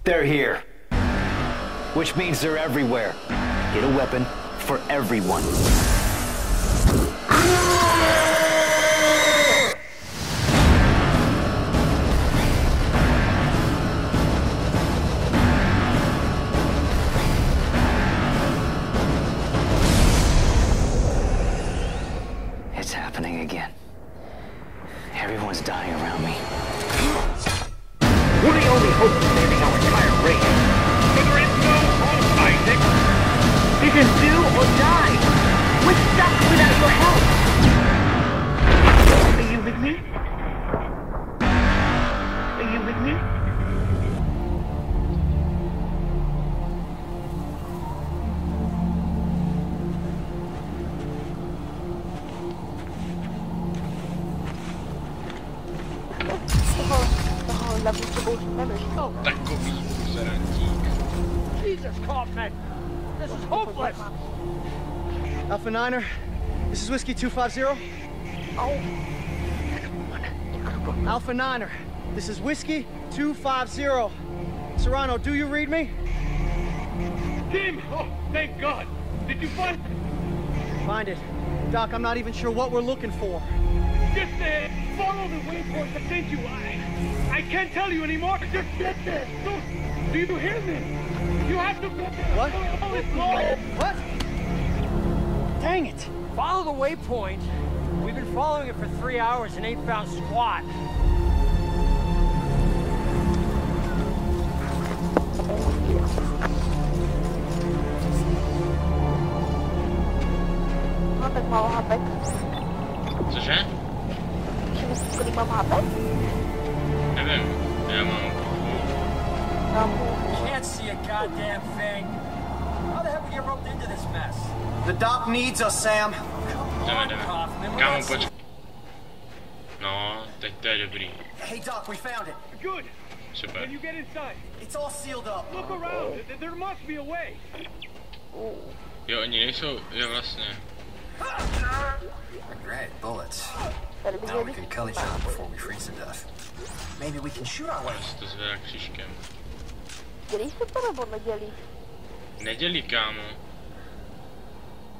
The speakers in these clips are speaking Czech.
They're here. Which means they're everywhere. Get a weapon for everyone. It's happening again. Everyone's dying around me. We're the only hope of saving our entire race. There is no hope, Isaac. It is do or die. We're stuck without your help. Are you with me? Are you with me? Takový zradík. Jesus, Kaufman. This is hopeless. Alpha Niner, this is Whiskey 250. Oh. Alpha Niner, this is Whiskey 250. Serrano, do you read me? Tim! Oh, thank God. Did you find it? Find it. Doc, I'm not even sure what we're looking for. Just follow the waypoint that sent you. I can't tell you anymore. Just get there. Do you hear me? You have to get there. What? Oh, it's long. What? Dang it. Follow the waypoint. We've been following it for 3 hours and ain't found squat. No tak málo hapek. Cože? Můžeme si kolik mám hapek? Nevím, já mám Can't see a goddamn thing. How the hell we get roped into this mess? The doc needs us, Sam. jdeme. Kámo, počkej. No, teď to je dobrý. Hey, Doc, we found it. Good. Super. Can you get inside? It's all sealed up. Look around. There must be a way. Jo, oni nejsou, jo vlastně. Great bullets. Tady by Now we měli. can kill each other before we freeze to death. Maybe we can shoot our way. Já si to zvedá křížkem. Dělí se to nebo nedělí? Nedělí, kámo.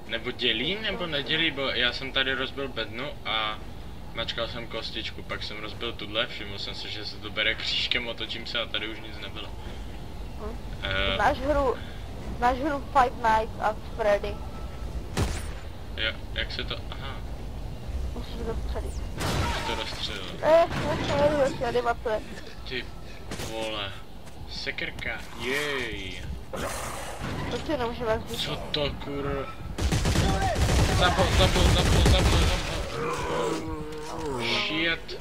Nebo dělí, nebo nedělí, bo já jsem tady rozbil bednu a mačkal jsem kostičku, pak jsem rozbil tuhle, všiml jsem si, že se to bere křížkem, otočím se a tady už nic nebylo. Znáš hru Five Nights at Freddy? Jo, jak se to, aha, Musíš dostřelit. už to rozstřelil. Další animace. Ty vole, sekerka, jej. To si nemůžeme vzít. Co to kur... Zapol. Shit.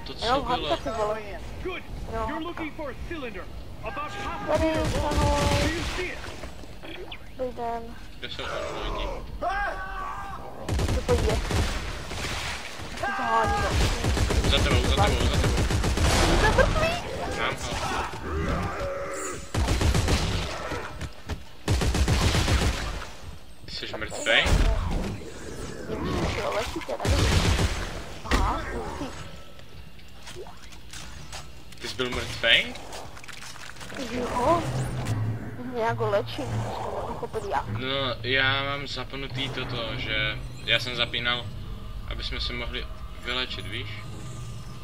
To co Jenom bylo? hadka si vole. Good. No. You're looking for a cylinder. About half a Tady, mile long. ahoj, Do you see it? dobrý den. Kde jsou androidi? Co to je? Co to hání? Za tebou. To je mrtvý? Mám ho. Jsi mrtvej? Nemůžeš to lečit, já nevím. Aha, musí. Ty jsi byl mrtvej? Jo. Nějak ho léčit, to nepochopil já. No, já mám zapnutý toto, že já jsem zapínal, aby jsme se mohli vylečit, víš?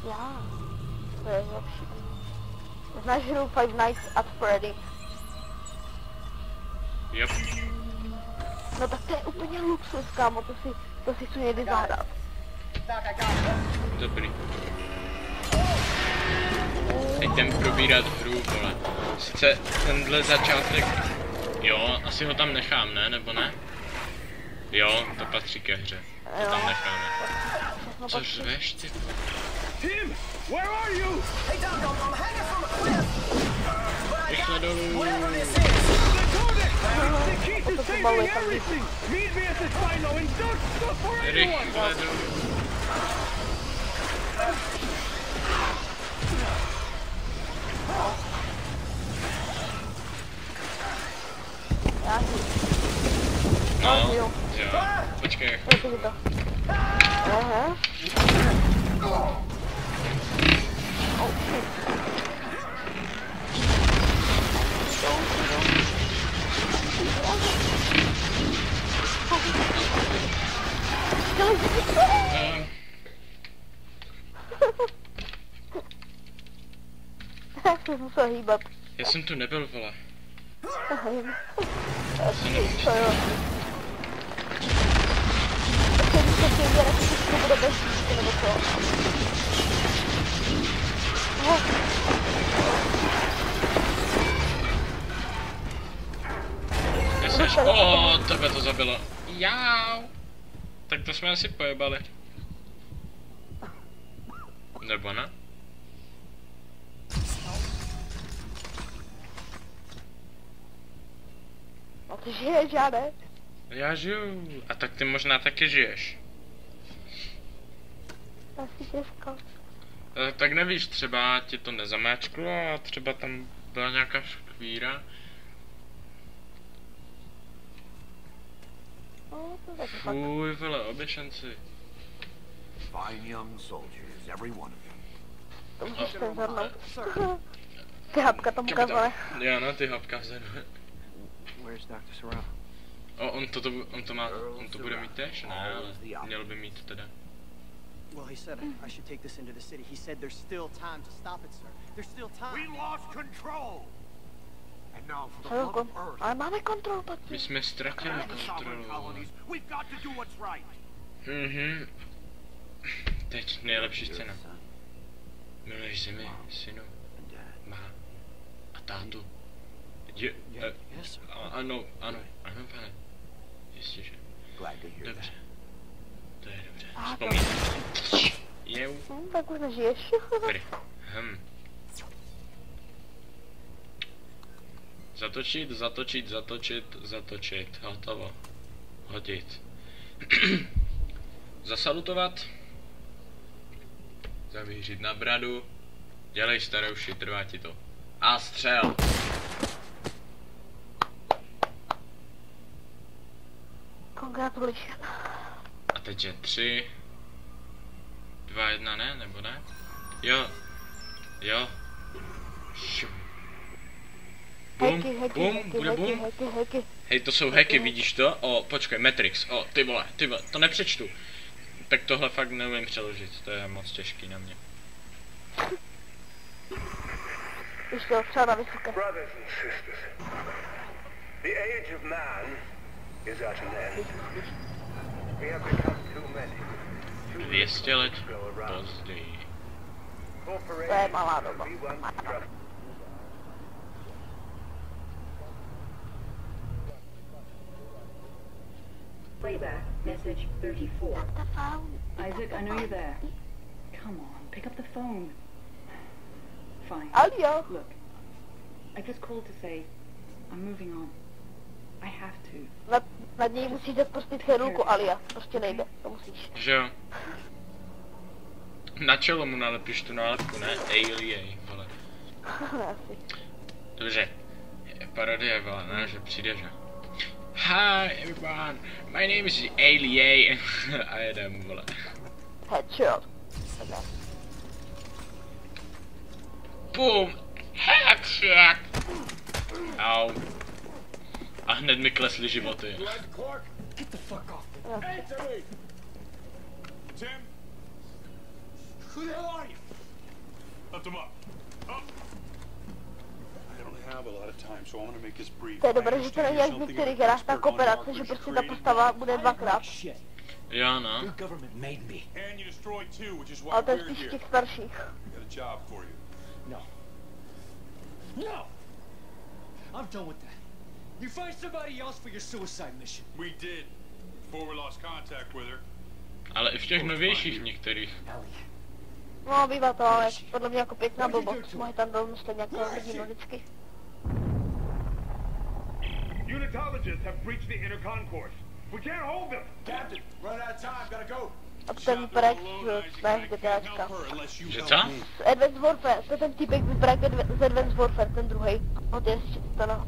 Já. To je lepší. Znáš hru Five Nights at Freddy? Jop. No tak to je úplně luxus, kámo, to si chci někdy zahrát. Dobrý. Teď jdem probírat hru, vole. Sice tenhle začátek, jo, asi ho tam nechám, ne, nebo ne? Jo, to patří ke hře. To tam necháme. Co řveš, ty? Tim, where are you? Hey, Doc, I'm hanging from a cliff. Rychle dolů. Whatever this is. The codex! The key to saving everything! Meet me at the silo and don't stop for anyone! Rychle dolů. No, jo. Počkej. Aha. Jak jsi musel hýbat? Já jsem tu nebyl, vole. To jo. Ještě když se tím dělá, že to bude bez šíčky, nebo co? Tebe to zabilo. Jau. Tak to jsme asi pojebali. Nebo ne? A ty žiješ, já ne? Já žiju. A tak ty možná taky žiješ. Asi těžko. Tak nevíš, třeba ti to nezamáčklo a třeba tam byla nějaká škvíra. Fuj, vole, oběšenci. Fine young soldiers, every one of them. To můžeš ten zhrnout. Ty hapka tam ukázala. Jo, no, ty hapka vzadu. Where's Dr. Serrano? On to bude mít též, ne, ale měl by mít teda. Well, he said I should take this into the city. He said there's still time to stop it, sir. There's still time. We lost control. And now for the love of Earth. Ale máme kontrolu, Patří. My jsme ztratili kontrolu. We've got to do what's right. Teď nejlepší scéna. Miluješ zemi, synu, má a tátu. Ano, pane. Jistě, že. Dobře. To je dobře. Vzpomínám. Jau. Tak už nežiješ. Dobrý. Zatočit. Hotovo. Hodit. Zasalutovat. Zavířit na bradu. Dělej starouši, trvá ti to. A střel. Congratulations. A teď je 3, 2, 1, ne? Nebo ne? Jo. Bum, bude bum. Heky. Hej, to jsou hacky, vidíš to? O, počkej, Matrix, ty vole, to nepřečtu. Tak tohle fakt neumím přeložit, to je moc těžký na mě. Už to třeba na vysoké. Brothers and sisters, the age of man is at an end. We have become too many. 200 let později. To je malá doba. Playback, message 34. Isaac, I know you're there. Come on, pick up the phone. Fine. Alia. Look, I just called to say I'm moving on. I have to. Nad něj musíš dát prostě cedulku Alia. Prostě nejde, to musíš. Že jo. Na čelo mu nalepíš tu nálepku, ne? Alia, vole. Dobře. Parodie, vole, ne? Že přijde, že? Hi everyone, my name is Alia. A jedem, vole. Headshot. Boom! Headshot! Au. A hned mi klesly životy. Get the fuck off. Hey, Timmy! Tim? Who the hell are you? Lift him up. Up! I don't have a lot of time, so I'm gonna make this brief. To je dobré, že to není jak v některých hrách tak operace, že prostě ta postava bude dvakrát. Jo, no. Ale to je spíš těch starších. No! I'm done with that. You find somebody else for your suicide mission. We did, before we lost contact with her. Ale i v těch novějších některých. No, bývá to, ale podle mě jako pěkná blbost. Moje tam domyslet nějakého hrdinu vždycky. Unitologists have breached the inner concourse. We can't hold them. Captain, run out of time, gotta go. A ten vypadá z GTAčka. Že co? Advanced Warfare, to je ten týpek vypadá z Advanced Warfare, ten druhej.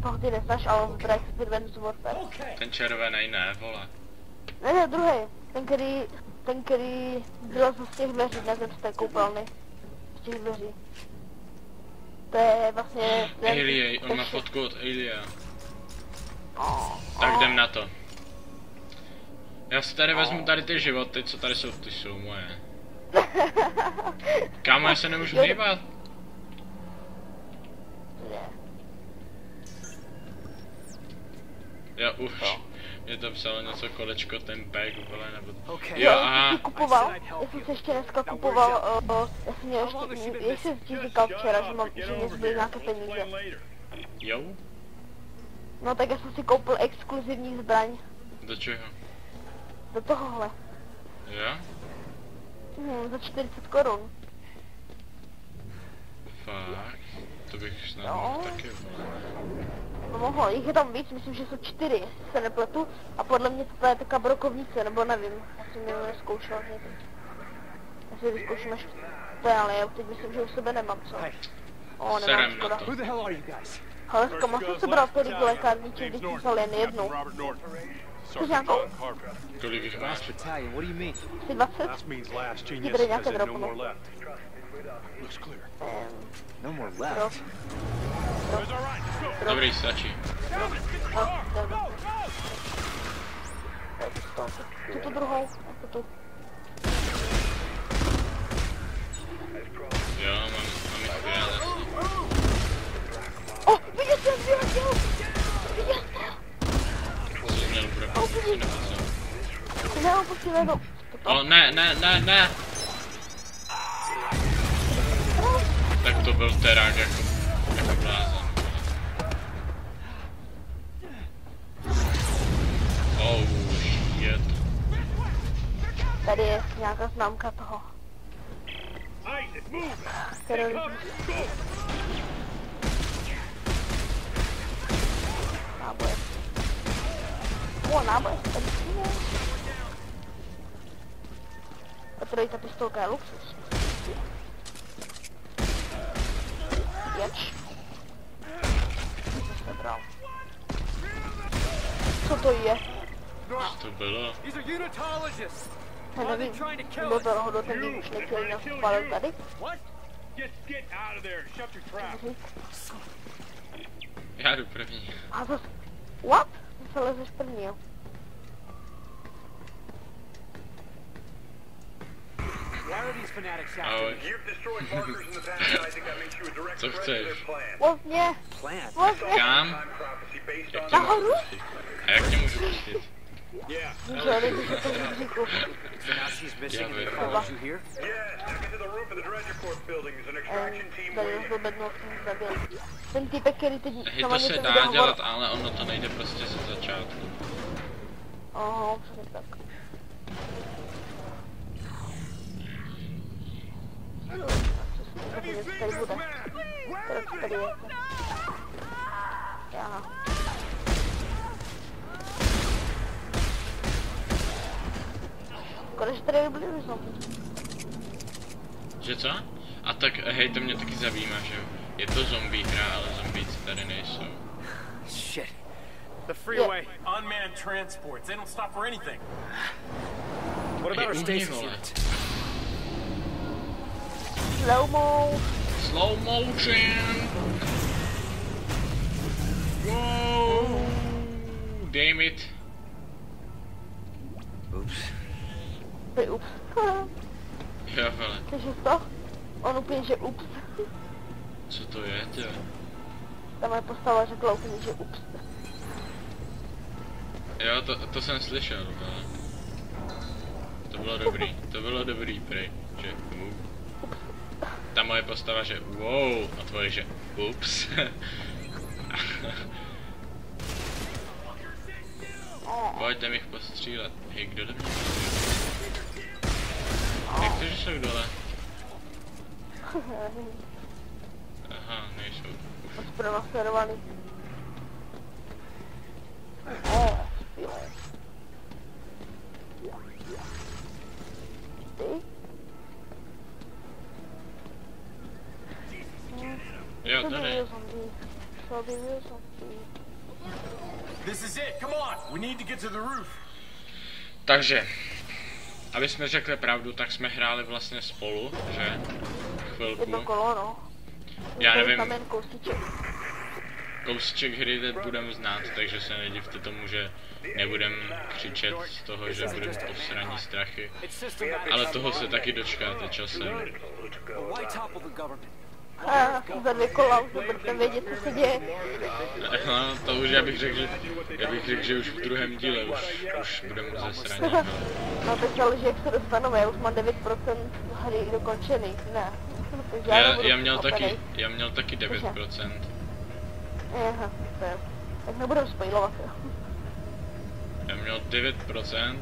Toho ty neznáš, ale on vypadá z Advanced Warfare. Ten červený ne, vole. Ne, druhej. Ten, který byl z těch dveří, ne ten z té koupelny. Z těch dveří. To je vlastně... Alia, on má fotku od Alia. Tak jdem na to. Já si tady vezmu tady ty životy, co tady jsou, ty jsou moje. Kámo, já se nemůžu hýbat. Já už. Mě to psalo něco kolečko tempek, vole, nebo... Jo, aha. Kupoval, já jsem se ještě dneska kupoval, já jsem měl ještě, jak jsem ti říkal včera, že mě zbyly nějaké peníze. Jo? No tak já jsem si koupil exkluzivní zbraň. Do čeho? Do tohohle. Jo? Za 40 korun. Fakt? To bych snad mohl taky, vole. No mohl, jich je tam víc, myslím, že jsou 4, jestli se nepletu. A podle mě to je taková brokovnice, nebo nevím. Já jsem jenom neskoušel někdy. Já si vyzkouším až to, ale já teď myslím, že už sebe nemám, co? O, nemám škoda. Ale s kama jsem se bral tolik do lékárničí, když jsem vzal jen jednou. Chceš nějakou? Kolik jich máš? Asi 20? Ti bude nějaké drobno. Dobrý, stačí. Co tu druhou? Jako tu. Jo, mám jich 5 asi. O, viděl jsem, viděl jsem! Co jsi měl brokovnici nebo co? Ne, opustíme to. O, ne! Tak to byl terák jako blázen. Oh shit. Tady je nějaká známka toho. Náboje. O, náboje, tady je. A tady ta pistolka je luxus. Co to je? Co to bylo? Já nevím, bylo to náhodou ten výbušný, který nás spálil tady? Já jdu první. A zase... What? Zase lezeš první, jo? Ahoj. Co chceš? Vlastně. Kam? Nahoru? A jak tě můžu pustit? Může, nevíš, že to v říku. Tady už byl bednou, jsem zabil. Ten týpek, který teď Hej, to se dá dělat, ale ono to nejde prostě ze začátku. Aha, přesně tak. Tady bude. Tady je. Aha. Konečně tady byli zombie. Že co? A tak hej, to mě taky zajímá, že je to zombie hra, ale zombíci tady nejsou. Shit. The freeway, unmanned transports, they don't stop for anything. What about our stasis unit? Slow-mo. Slow motion. Wow. Damn it. Oops. Ups. Jo, hele. Takže to? On úplně, že ups. Co to je, tě? Ta moje postava řekla úplně, že ups. Jo, to jsem slyšel, ale... To bylo dobrý, prej, že ta moje postava, že wow, a tvoje, že ups. Pojď, jdem jich postřílet. Hej, kdo jde mě? Jak to, že jsou dole? Aha, nejsou. Moc pronásledovaný. Jo, tady. This is it. Come on. We need to get to the roof. Takže, aby jsme řekli pravdu, tak jsme hráli vlastně spolu, že? Chvilku. Jedno kolo, no. Já nevím. kousíček hry budeme znát, takže se nedivte tomu, že nebudem křičet z toho, že budeme posraní strachy. Ale toho se taky dočkáte časem. Za 2 kola už nebudete vědět, co se děje. No, to už já bych řekl, že už v druhém díle už budeme zesraní. No teď záleží, jak se dostaneme, já už mám 9% hry dokončený, ne. Já měl taky 9%. Aha, tak nebudem spoilovat, jo. Já měl 9%,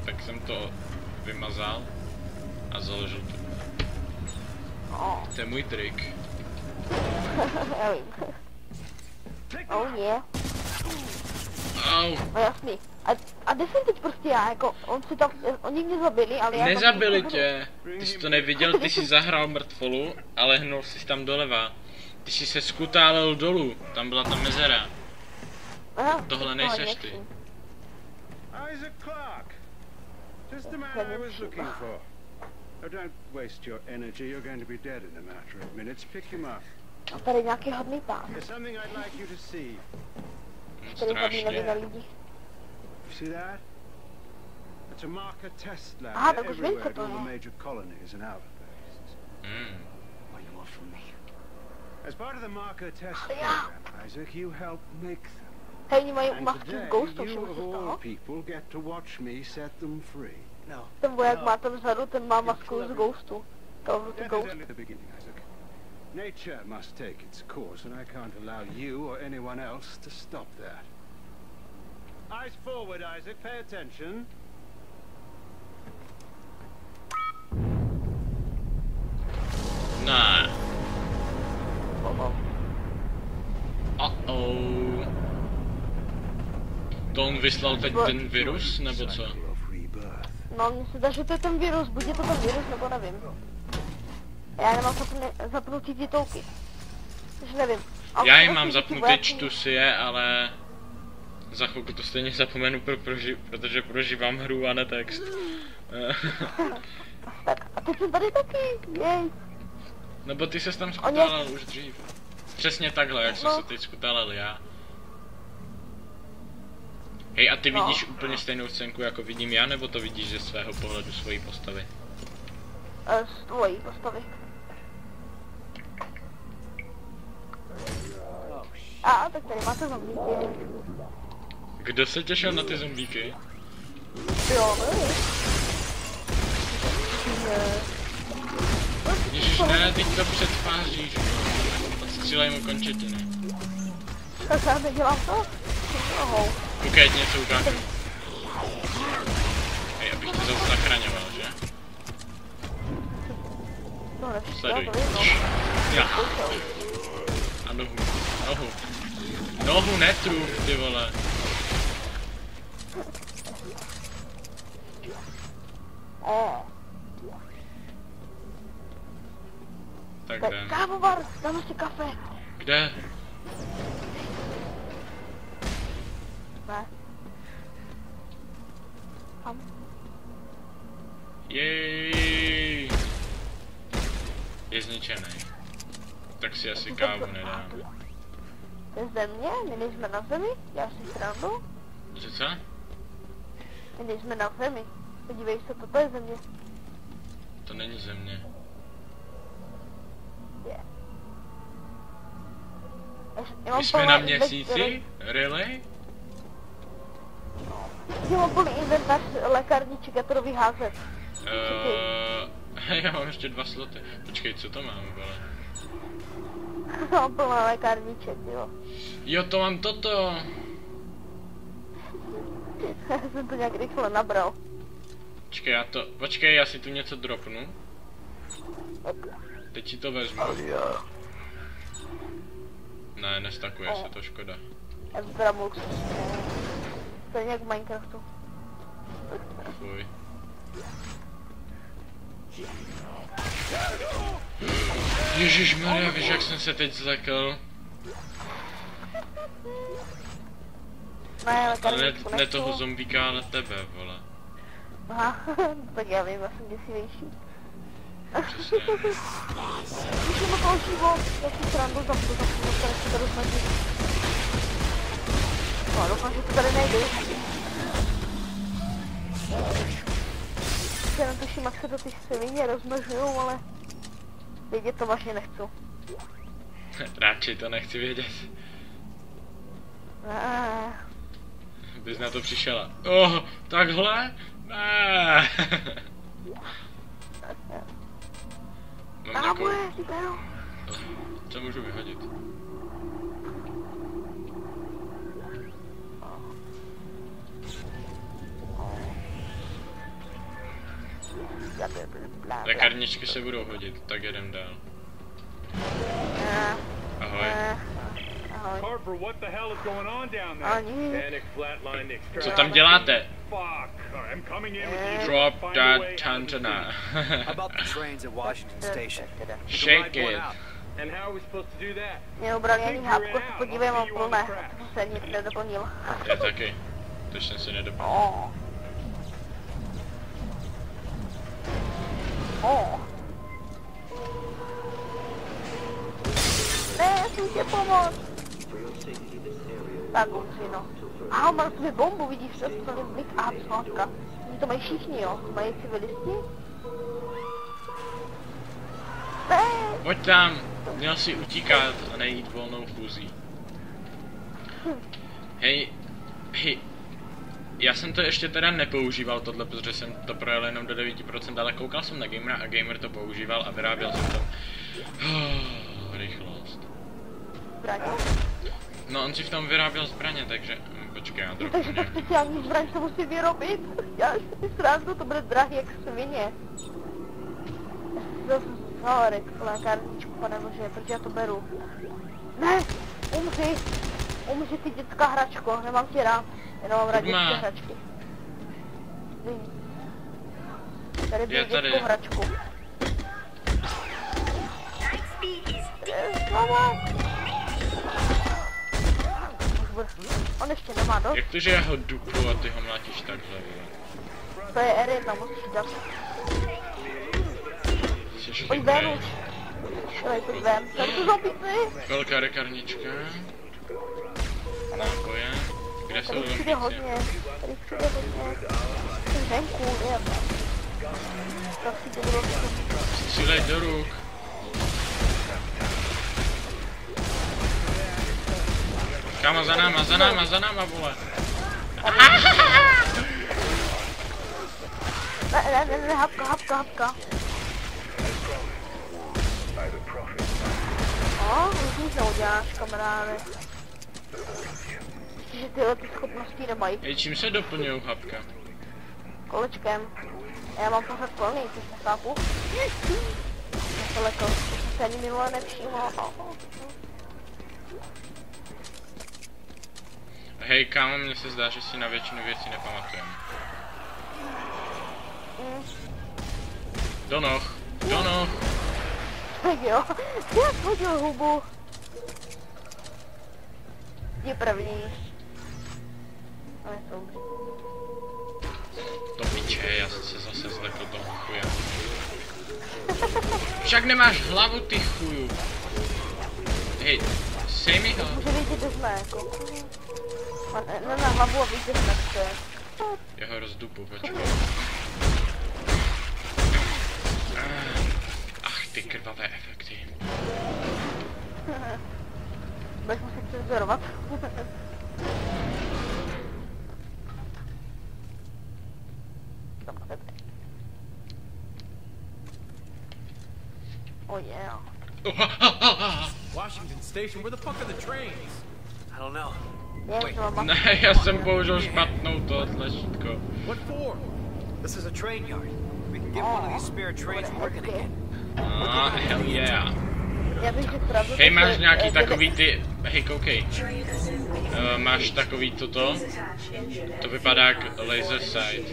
tak jsem to vymazal a založil to. To je můj trik. Já vím. Oh yeah. Au. No jasný. A kde jsem teď prostě já, jako, oni mě zabili, ale já... Nezabili tě. Ty jsi to neviděl, ty jsi zahrál mrtvolu, ale hnul jsi tam doleva. Ty jsi se skutálel dolů, tam byla ta mezera. Aha, tohle nejseš ty. Isaac Clarke. Just the man I was looking for. Oh, don't waste your energy. You're going to be dead in a matter of minutes. Pick him up. A tady nějaký hodný pán. There's something I'd like you to see. Který hodný Strašně. na lidi. You see that? It's a marker test lab Ah, tak už vím, everywhere co at to all the je. major colonies and outposts. What you want from me? As part of the marker test Yeah. program, Isaac, you help make them. Hej, oni mají And masky today, z Ghostu, you všiml of jsi z all toho? people get to watch me set them free. Ten voják má tam vzadu, ten má masku z Ghostu. Call of Duty Death is Ghost. only the beginning, Isaac. Nature must take its course, and I can't allow you or anyone else to stop that. Eyes forward, Isaac. Pay attention. Ne. Uh-oh. To on vyslal teď ten virus, nebo co? No, mně se zdá, že to je ten virus, buď je to ten virus, nebo nevím. Já nemám zapnutý titulky. Takže nevím. Já ji mám zapnutý, čtu si je, ale za chvilku to stejně zapomenu, protože prožívám hru a ne text. Tak, a teď jsem tady taky, jej. Nebo ty ses tam skutálel už dřív. Přesně takhle, jak jsem se teď skutálel já. Hej, a ty vidíš úplně stejnou scénku, jako vidím já, nebo to vidíš ze svého pohledu svojí postavy? Z tvojí postavy. A, tak tady máte zombíky. Kdo se těšil na ty zombíky? Jo, no. Ježiš, ne, teď to předfáříš. Odstřílej mu končetiny. Tak já nedělám to? Nohou. Koukej, něco ukážu. Hej, abych tě zase zachraňoval, že? No, nepřišlo, Sleduj. to vím, no. Já. A nohu. Nohu. Nohu netrův, ty vole. Tak jdem. Kávovar, dáme si kafe. Kde? Ne. Tam. Jej. Je zničený. Tak si asi kávu nedám. To je země? My nejsme na zemi? Já si srandu? Co? My nejsme na zemi. Podívej se, toto je země. To není země. Je. My jsme na měsíci? Really? Já mám plný inventář lékárniček, já to jdu vyházet. Já mám ještě 2 sloty. Počkej, co to mám, vole? Mám plná lékárniček, jo. Jo, to mám toto. Já jsem to nějak rychle nabral. Počkej, já si tu něco dropnu. Teď si to vezmu. Ne, nestakuje se to, škoda. Já vypadám luxusně. To je nějak v Minecraftu. Fuj. Ježišmarja, víš, jak jsem se teď zlekl? Ale ne toho zombíka, ale tebe, vole. Aha, tak já vím, já jsem děsivější. Přesně. Když jsem to život, já si srandu zapnu, tak se to rozhodí. No, doufám, že to tady nejde. Já netuším, jak se to ty svině rozmnožujou, ale vědět to vážně nechci. Radši to nechci vědět. Bys na to přišel. Oh, takhle? Ne. Mám takovou... Co můžu vyhodit? Lékárničky se budou hodit, tak jedem dál. Ahoj. Harper, what the hell is going on down there? Panic flatline extract. Co tam děláte? Fuck. I'm coming in with you. Drop that antenna. About the trains at Washington Station. Shake it. And how are we supposed to do that? Mě ubral jen hápko, se podívej, mám plné. To se nic nedoplnil. Já taky. To jsem si nedoplnil. Ne, chci tě pomoct. Tak, no. Aha, mám sobě bombu, vidíš, co to je blik. Aha, poslátka. Oni to mají všichni, jo? Mají civilisti? Ne. Pojď tam. Měl si utíkat a nejít volnou fúzí. Hej. Já jsem to ještě teda nepoužíval tohle, protože jsem to projel jenom do 9%, ale koukal jsem na gamera a gamer to používal a vyráběl jsem to. Rychlost. Zbraně? No on si v tom vyráběl zbraně, takže... Počkej, já trochu takže ta speciální zbraň se musí vyrobit? Já si srandu, to bude drahý jak svině. Sorry, lékárničku, pane bože, protože já to beru. Ne, umři ty dětská hračko, nemám tě rád, jenom mám rád dětské hračky. Tady byl dětskou hračku. On ještě nemá dost. Jak to, že já ho dupu a ty ho mlátíš takhle? To je R1, musíš dát. Pojď ven už. Pojď ven. Tady to zombíci. Velká lékárnička. Náboje. Kde jsou zombíci? Tady hodně. Jsem venku, je. Tak si to budou... Střílej do ruk. Kámo, za náma, vole. Ne, hapka. Už nic neuděláš, kamaráde. Že tyhle ty schopnosti nemají. Hej, čím se doplňují hapka? Kolečkem. Já mám pořád plný, což nechápu. Daleko, to se ani minule nevšiml. Hej, kámo, mně se zdá, že si na většinu věcí nepamatujeme. Do noh. Tak jo, já shodil hubu. Je první. Ale jsou. To piče, já jsem se zase zlekl toho chuja. Však nemáš hlavu, ty chuju. Hej, sej mi ho. Může vidět do zna, jako. Ne na hlavu a vidět na to. Já ho rozdupu, počkej. Ach, ty krvavé efekty. Budeš muset cenzurovat. Oh yeah. Washington Station, where the fuck are the trains? I don't know. Ne, já jsem použil špatnou to tlačítko. What for? This is a train yard. We can get one of these spare trains working again. Hell yeah. Hej, hej, máš nějaký takový ty... Hej, koukej. Máš takový toto? To vypadá jak laser sight,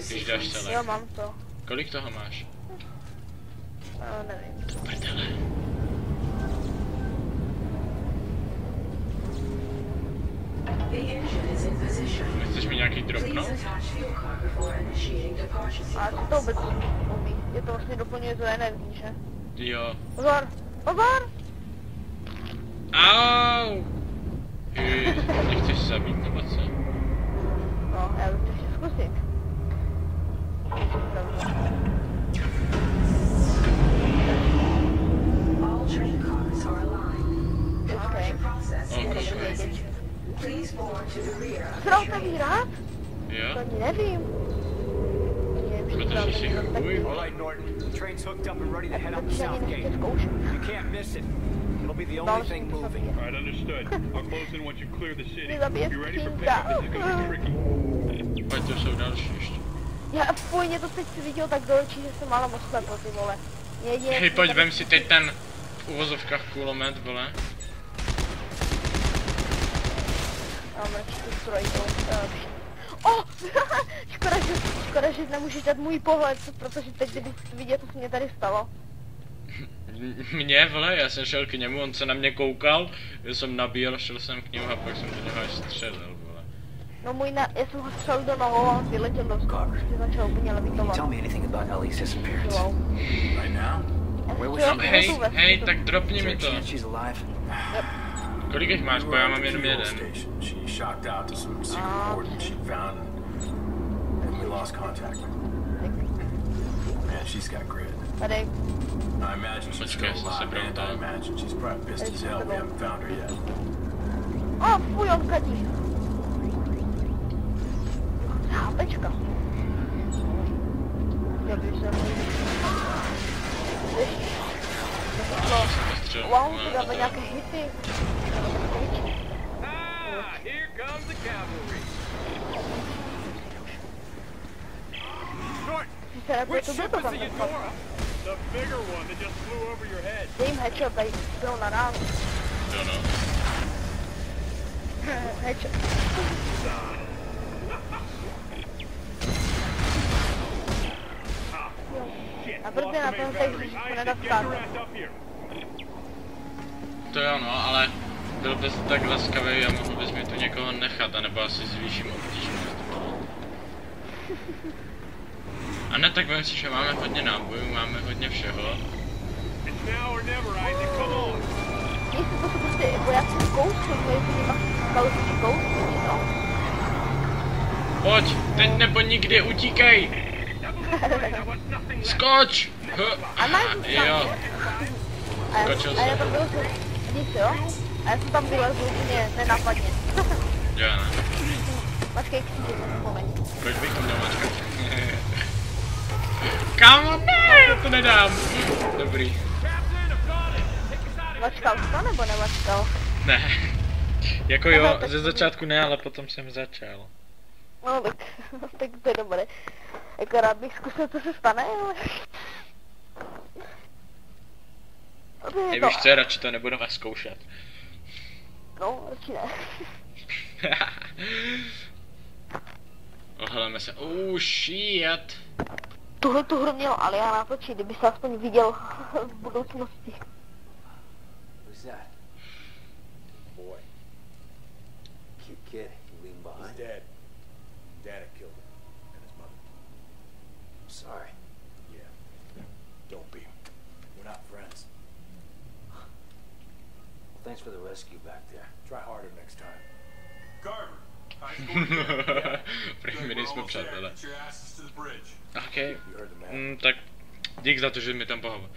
když dáš select. Jo, mám to. Kolik toho máš? Nevím. Prdele. Nechceš mi nějaký dropnout? A to vůbec umí. Je to vlastně doplňuje to energii, že? Jo. Pozor! Au! Nechceš zabít nebo Co otevírá? Jo? To ani nevím. Protože jsi chuj. All right, Norton. The train's hooked up and ready to head up the To south ani gate. nechci zkoušet. You can't miss it. It'll be the only thing moving. All right, understood. I'll close in once you clear the city. Zabije You ready for skřínka. pickup? This is gonna be tricky. Pojď, to jsou další ještě. Já pojďně to teď si viděl tak do očí, že jsem málo moc slepl, ty vole. Hej, pojď, vem si teď ten v uvozovkách kulomet, vole. Mám radši tu strojku. Škoda, že nemůžeš dát můj pohled, protože teď kdybych viděl, co se mě tady stalo. Mně, vole, já jsem šel k němu, on se na mě koukal, já jsem nabíjel, šel jsem k němu a pak jsem do něho až střelil, vole. No já jsem ho střelil do nohou a on vyletěl do vzduchu, že začal úplně levitovat. Tell me anything about Ellie's disappearance. Right now? No, hej, tak dropni mi to. She's alive. Kolik jich máš, bo já mám jenom jeden. She shocked out to some secret coordinates she found, and we lost contact. Man, she's got grit. Tady. I imagine she's still alive, and I imagine she's probably pissed as hell we haven't found her yet. Fuj, on kadí. Hápečka. Wow, to dáme nějaké hity. Here comes the cavalry. Which ship is the Eudora? The bigger one that just flew over your head. Dej jim headshot, tady byl na ránu. Jo no. Headshot. A proto na tom teď jsme nedat stát. To jo no, ale byl bys tak laskavý a mohl bys mi tu někoho nechat, anebo asi zvýším obtížnost. A ne, tak vem si, že máme hodně nábojů, máme hodně všeho. Jestli to jsou prostě vojáci z Ghostu, jestli nemají kalosiči Ghostu, no. Pojď, teď nebo nikdy, utíkej! Skoč! Jo. Skočil A já jsem. tam vylezu, nic jo? A já jsem tam vylezu úplně nenápadně. Jo ne. Mačkej kříže, moment. Proč bych měl mačkat? Kámo, ne, já to nedám. Dobrý. Mačkal jsi to nebo nemačkal? Ne. Jako jo, ze začátku ne, ale potom jsem začal. No tak to je dobré. Jako rád bych zkusil, co se stane, ale... Hej, víš co, radši to nebudeme zkoušet. No, radši ne. Ohledeme se, shit. Tuhle tu hru měl Alia natočit, kdyby se aspoň viděl v budoucnosti. Who's that? Boy. Cute kid. You leave him behind? He's dead. Dad killed him. And his mother. I'm sorry. Yeah. Don't be. We're not friends. Well, thanks for the rescue back there. Try harder next time. Carver. Prý nejsme přátelé. OK. Tak dík za to, že mi tam pohovořil.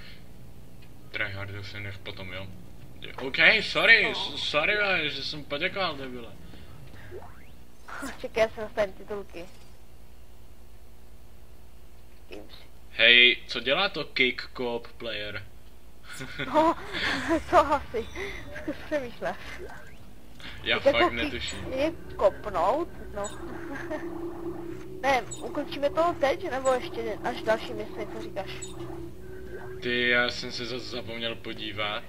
Tryhardu si nech potom, jo. OK, sorry, že jsem poděkoval, debile. Čekaj, já jsem dostane titulky. Hej, co dělá to Kick Co-op player? No, to asi. Zkus přemýšlet. Já fakt netuším. Je kopnout, no. Ne, ukončíme to teď, nebo ještě až další mise, co říkáš? Ty, já jsem se zase zapomněl podívat.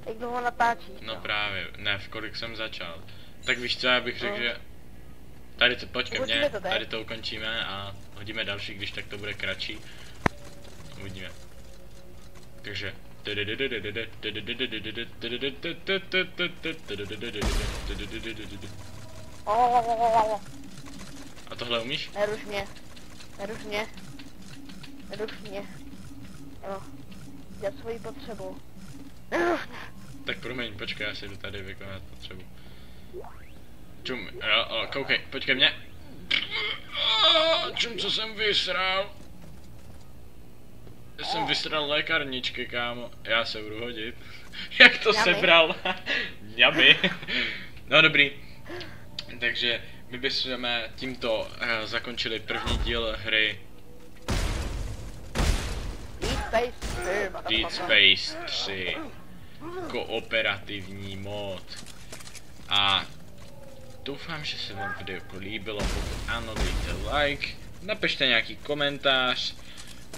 Jak dlouho natáčíš? No právě, ne, v kolik jsem začal. Tak víš co, já bych řekl, že... Tady to, pojď ke mně, tady to ukončíme a hodíme další, když tak to bude kratší. Uvidíme. Takže... A tohle umíš? Neruš mě. Jo. Dělat svoji potřebu. Tak promiň, počkej, já si jdu tady vykonat potřebu. Čum, jo, koukej, pojď ke mně. Čum, co jsem vysral. jsem vystral lékárničky, kámo. Já se budu hodit. Jak to sebral? Mňamy. No dobrý. Takže my bychom tímto zakončili první díl hry Dead Space 3. Kooperativní mod. A doufám, že se vám video políbilo. Pokud ano, dejte like. Napište nějaký komentář.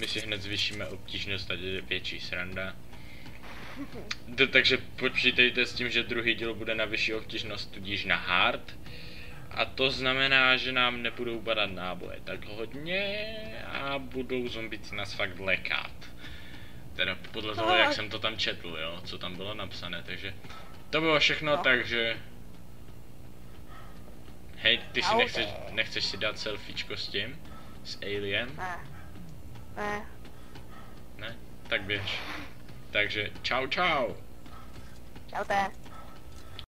My si hned zvýšíme obtížnost, ať je větší sranda. Takže počítejte s tím, že druhý díl bude na vyšší obtížnost, tudíž na hard. A to znamená, že nám nebudou padat náboje tak hodně a budou zombici nás fakt lekat. Teda podle toho, jak jsem to tam četl, jo, co tam bylo napsané, takže to bylo všechno, takže... Hej, ty si nechceš si dát selfiečko s tím? S Alien? Ne. Ne? Tak běž. Takže čau čau. Čaute.